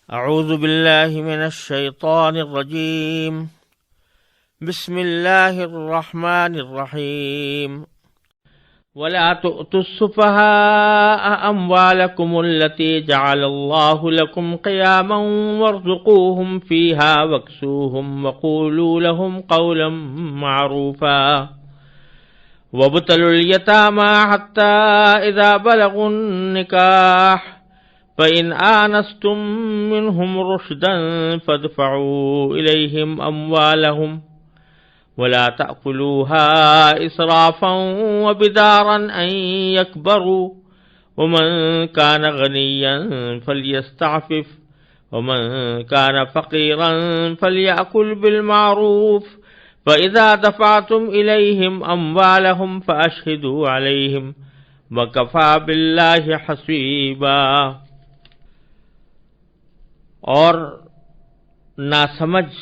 اعوذ باللہ من الشیطان الرجیم بسم اللہ الرحمن الرحیم ولا تؤتوا السفهاء اموالکم التي جعل اللہ لکم قیاما وارزقوهم فیها واکسوهم وقولوا لهم قولا معروفا وابتلوا اليتامى حتى اذا بلغوا النکاح فَإِنْ آنَسْتُمْ مِنْهُمْ رُشْدًا فَادْفَعُوا إِلَيْهِمْ أَمْوَالَهُمْ وَلَا تَأْكُلُوهَا إِسْرَافًا وَبِدَارًا أَنْ يَكْبَرُوا وَمَنْ كَانَ غَنِيًّا فَلْيَسْتَعْفِفْ وَمَنْ كَانَ فَقِيرًا فَلْيَأْكُلْ بِالْمَعْرُوفِ فَإِذَا دَفَعْتُمْ إِلَيْهِمْ أَمْوَالَهُمْ فَأَشْهِدُوا عَلَيْهِمْ وَكَفَى بِاللَّهِ حَسِيبًا۔ اور ناسمجھ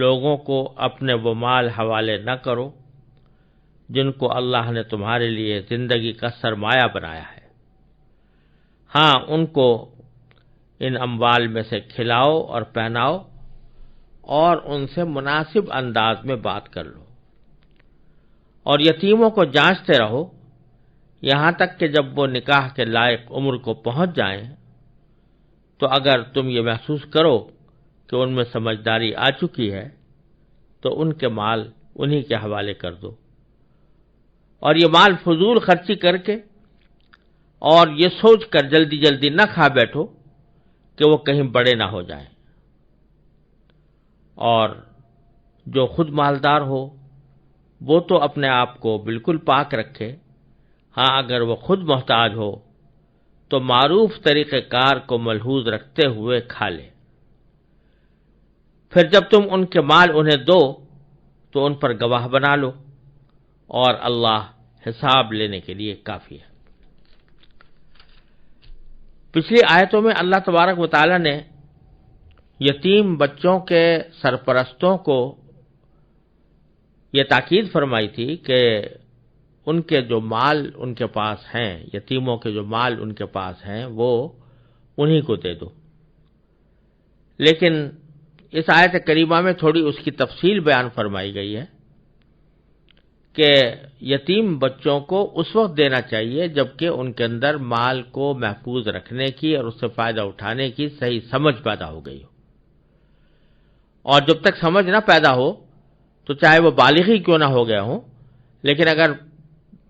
لوگوں کو اپنے وہ مال حوالے نہ کرو جن کو اللہ نے تمہارے لیے زندگی کا سرمایہ بنایا ہے۔ ہاں، ان کو ان اموال میں سے کھلاؤ اور پہناؤ اور ان سے مناسب انداز میں بات کر لو، اور یتیموں کو جانچتے رہو یہاں تک کہ جب وہ نکاح کے لائق عمر کو پہنچ جائیں، تو اگر تم یہ محسوس کرو کہ ان میں سمجھداری آ چکی ہے تو ان کے مال انہی کے حوالے کر دو، اور یہ مال فضول خرچی کر کے اور یہ سوچ کر جلدی جلدی نہ کھا بیٹھو کہ وہ کہیں بڑے نہ ہو جائیں۔ اور جو خود مالدار ہو وہ تو اپنے آپ کو بالکل پاک رکھے، ہاں اگر وہ خود محتاج ہو تو معروف طریقہ کار کو ملحوظ رکھتے ہوئے کھا لے۔ پھر جب تم ان کے مال انہیں دو تو ان پر گواہ بنا لو، اور اللہ حساب لینے کے لیے کافی ہے۔ پچھلی آیتوں میں اللہ تبارک و تعالی نے یتیم بچوں کے سرپرستوں کو یہ تاکید فرمائی تھی کہ ان کے جو مال ان کے پاس ہیں، یتیموں کے جو مال ان کے پاس ہیں، وہ انہی کو دے دو۔ لیکن اس آیت کریمہ میں تھوڑی اس کی تفصیل بیان فرمائی گئی ہے کہ یتیم بچوں کو اس وقت دینا چاہیے جبکہ ان کے اندر مال کو محفوظ رکھنے کی اور اس سے فائدہ اٹھانے کی صحیح سمجھ پیدا ہو گئی ہو، اور جب تک سمجھ نہ پیدا ہو تو چاہے وہ بالغ ہی کیوں نہ ہو گئے ہوں، لیکن اگر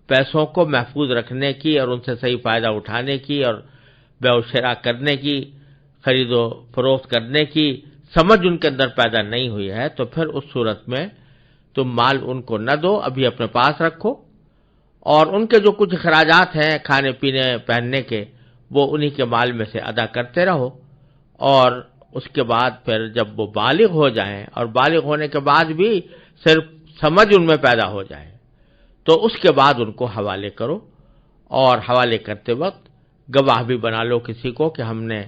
پیسوں کو محفوظ رکھنے کی اور ان سے صحیح فائدہ اٹھانے کی اور بیع و شراء کرنے کی، خرید و فروخت کرنے کی سمجھ ان کے اندر پیدا نہیں ہوئی ہے تو پھر اس صورت میں تم مال ان کو نہ دو، ابھی اپنے پاس رکھو، اور ان کے جو کچھ اخراجات ہیں کھانے پینے پہننے کے وہ انہی کے مال میں سے ادا کرتے رہو، اور اس کے بعد پھر جب وہ بالغ ہو جائیں اور بالغ ہونے کے بعد بھی صرف سمجھ ان میں پیدا ہو جائے تو اس کے بعد ان کو حوالے کرو، اور حوالے کرتے وقت گواہ بھی بنا لو کسی کو کہ ہم نے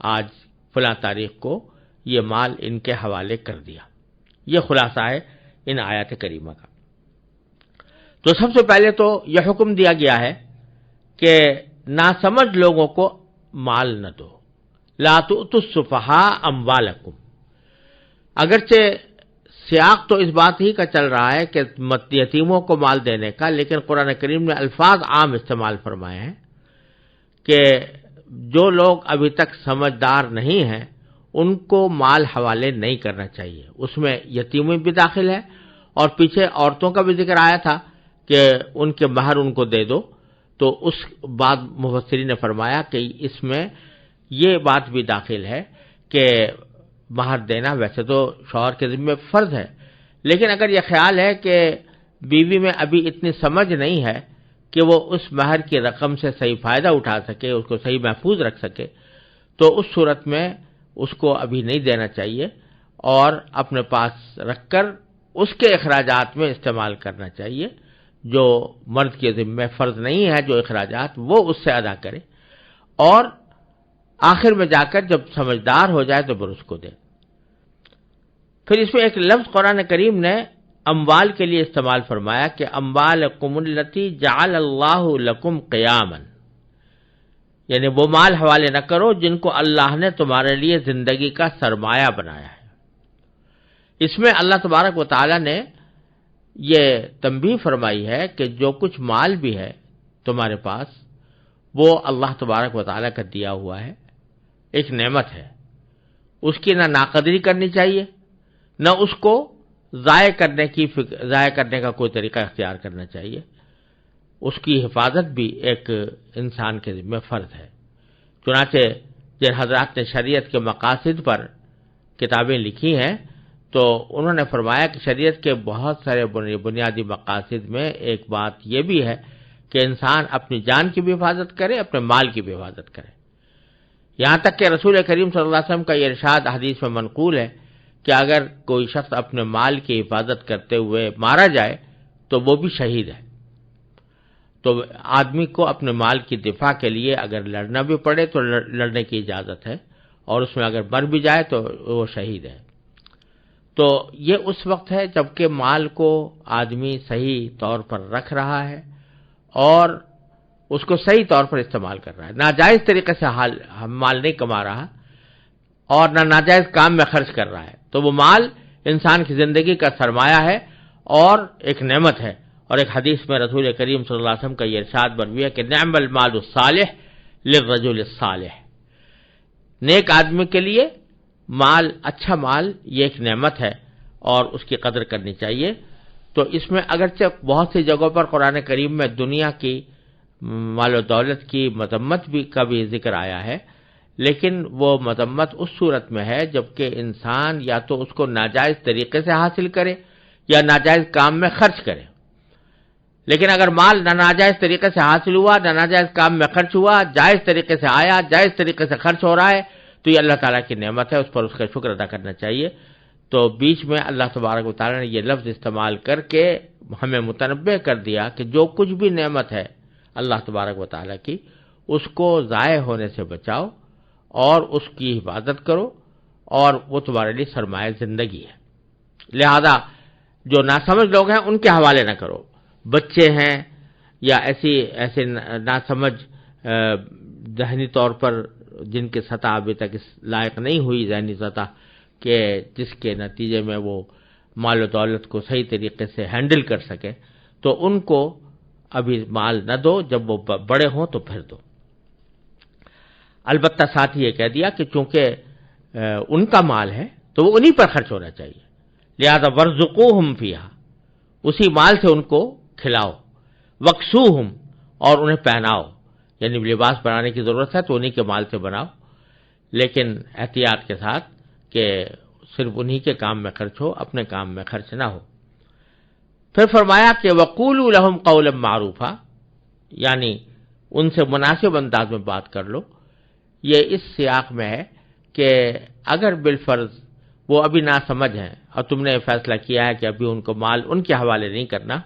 آج فلاں تاریخ کو یہ مال ان کے حوالے کر دیا۔ یہ خلاصہ ہے ان آیات کریمہ کا۔ تو سب سے پہلے تو یہ حکم دیا گیا ہے کہ ناسمجھ لوگوں کو مال نہ دو، لا تؤتوا السفہاء اموالکم۔ اگرچہ سیاق تو اس بات ہی کا چل رہا ہے کہ یتیموں کو مال دینے کا، لیکن قرآن کریم نے الفاظ عام استعمال فرمائے ہیں کہ جو لوگ ابھی تک سمجھدار نہیں ہیں ان کو مال حوالے نہیں کرنا چاہیے۔ اس میں یتیمیں بھی داخل ہے، اور پیچھے عورتوں کا بھی ذکر آیا تھا کہ ان کے مہر ان کو دے دو، تو اس بعد مفسرین نے فرمایا کہ اس میں یہ بات بھی داخل ہے کہ مہر دینا ویسے تو شوہر کے ذمہ فرض ہے، لیکن اگر یہ خیال ہے کہ بیوی میں ابھی اتنی سمجھ نہیں ہے کہ وہ اس مہر کی رقم سے صحیح فائدہ اٹھا سکے، اس کو صحیح محفوظ رکھ سکے، تو اس صورت میں اس کو ابھی نہیں دینا چاہیے، اور اپنے پاس رکھ کر اس کے اخراجات میں استعمال کرنا چاہیے۔ جو مرد کے ذمہ فرض نہیں ہے جو اخراجات وہ اس سے ادا کرے، اور آخر میں جا کر جب سمجھدار ہو جائے تو پھر اس کو دے۔ پھر اس میں ایک لفظ قرآن کریم نے اموال کے لیے استعمال فرمایا کہ اموالکم التی جعل اللہ لکم قیاما، یعنی وہ مال حوالے نہ کرو جن کو اللہ نے تمہارے لیے زندگی کا سرمایہ بنایا ہے۔ اس میں اللہ تبارک و تعالی نے یہ تنبیہ فرمائی ہے کہ جو کچھ مال بھی ہے تمہارے پاس وہ اللہ تبارک و تعالی کا دیا ہوا ہے، ایک نعمت ہے، اس کی نہ ناقدری کرنی چاہیے، نہ اس کو ضائع کرنے کا کوئی طریقہ اختیار کرنا چاہیے۔ اس کی حفاظت بھی ایک انسان کے ذمہ فرض ہے۔ چنانچہ جن حضرات نے شریعت کے مقاصد پر کتابیں لکھی ہیں تو انہوں نے فرمایا کہ شریعت کے بہت سارے بنیادی مقاصد میں ایک بات یہ بھی ہے کہ انسان اپنی جان کی بھی حفاظت کرے، اپنے مال کی بھی حفاظت کرے۔ یہاں تک کہ رسول کریم صلی اللہ علیہ وسلم کا یہ ارشاد حدیث میں منقول ہے کہ اگر کوئی شخص اپنے مال کی حفاظت کرتے ہوئے مارا جائے تو وہ بھی شہید ہے۔ تو آدمی کو اپنے مال کی دفاع کے لیے اگر لڑنا بھی پڑے تو لڑنے کی اجازت ہے، اور اس میں اگر مر بھی جائے تو وہ شہید ہے۔ تو یہ اس وقت ہے جبکہ مال کو آدمی صحیح طور پر رکھ رہا ہے اور اس کو صحیح طور پر استعمال کر رہا ہے، ناجائز طریقے سے مال نہیں کما رہا اور نہ ناجائز کام میں خرچ کر رہا ہے، تو وہ مال انسان کی زندگی کا سرمایہ ہے اور ایک نعمت ہے۔ اور ایک حدیث میں رسول کریم صلی اللہ علیہ وسلم کا یہ ارشاد مروی ہے کہ نعم المال الصالح للرجل الصالح، نیک آدمی کے لیے مال، اچھا مال یہ ایک نعمت ہے اور اس کی قدر کرنی چاہیے۔ تو اس میں اگرچہ بہت سی جگہوں پر قرآن کریم میں دنیا کی مال و دولت کی مذمت کا بھی ذکر آیا ہے، لیکن وہ مذمت اس صورت میں ہے جبکہ انسان یا تو اس کو ناجائز طریقے سے حاصل کرے یا ناجائز کام میں خرچ کرے۔ لیکن اگر مال نہ ناجائز طریقے سے حاصل ہوا، نہ ناجائز کام میں خرچ ہوا، جائز طریقے سے آیا، جائز طریقے سے خرچ ہو رہا ہے، تو یہ اللہ تعالیٰ کی نعمت ہے، اس پر اس کا شکر ادا کرنا چاہیے۔ تو بیچ میں اللہ تبارک و تعالیٰ نے یہ لفظ استعمال کر کے ہمیں متنبہ کر دیا کہ جو کچھ بھی نعمت ہے اللہ تبارک و تعالیٰ کی، اس کو ضائع ہونے سے بچاؤ اور اس کی حفاظت کرو، اور وہ تمہارے لیے سرمایہ زندگی ہے۔ لہذا جو ناسمجھ لوگ ہیں ان کے حوالے نہ کرو، بچے ہیں یا ایسے ناسمجھ ذہنی طور پر جن کی سطح ابھی تک اس لائق نہیں ہوئی، ذہنی سطح کہ جس کے نتیجے میں وہ مال و دولت کو صحیح طریقے سے ہینڈل کر سکے، تو ان کو ابھی مال نہ دو، جب وہ بڑے ہوں تو پھر دو۔ البتہ ساتھ ہی یہ کہہ دیا کہ چونکہ ان کا مال ہے تو وہ انہی پر خرچ ہونا چاہیے، لہذا ورزقوہم فیہا، اسی مال سے ان کو کھلاؤ، وکسوہم، اور انہیں پہناؤ، یعنی لباس بنانے کی ضرورت ہے تو انہی کے مال سے بناؤ، لیکن احتیاط کے ساتھ کہ صرف انہی کے کام میں خرچ ہو، اپنے کام میں خرچ نہ ہو۔ پھر فرمایا کہ وَقُولُوا لَهُمْ قَوْلًا مَعْرُوفًا، یعنی ان سے مناسب انداز میں بات کر لو۔ یہ اس سیاق میں ہے کہ اگر بالفرض وہ ابھی ناسمجھ ہیں اور تم نے فیصلہ کیا ہے کہ ابھی ان کو مال ان کے حوالے نہیں کرنا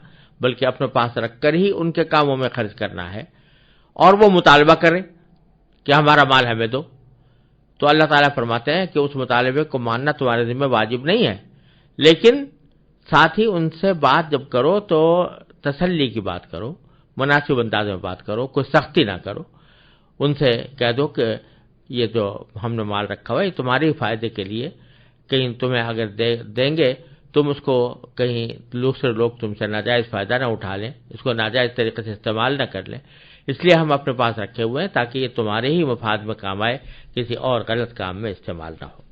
بلکہ اپنے پاس رکھ کر ہی ان کے کاموں میں خرچ کرنا ہے، اور وہ مطالبہ کریں کہ ہمارا مال ہمیں دو، تو اللہ تعالیٰ فرماتے ہیں کہ اس مطالبے کو ماننا تمہارے ذمہ واجب نہیں ہے، لیکن ساتھ ہی ان سے بات جب کرو تو تسلی کی بات کرو، مناسب انداز میں بات کرو، کوئی سختی نہ کرو۔ ان سے کہہ دو کہ یہ جو ہم نے مال رکھا ہوا ہے یہ تمہارے فائدے کے لیے، کہیں تمہیں اگر دیں گے تم اس کو کہیں دوسرے لوگ تم سے ناجائز فائدہ نہ اٹھا لیں، اس کو ناجائز طریقے سے استعمال نہ کر لیں، اس لیے ہم اپنے پاس رکھے ہوئے ہیں تاکہ یہ تمہارے ہی مفاد میں کام آئے، کسی اور غلط کام میں استعمال نہ ہو۔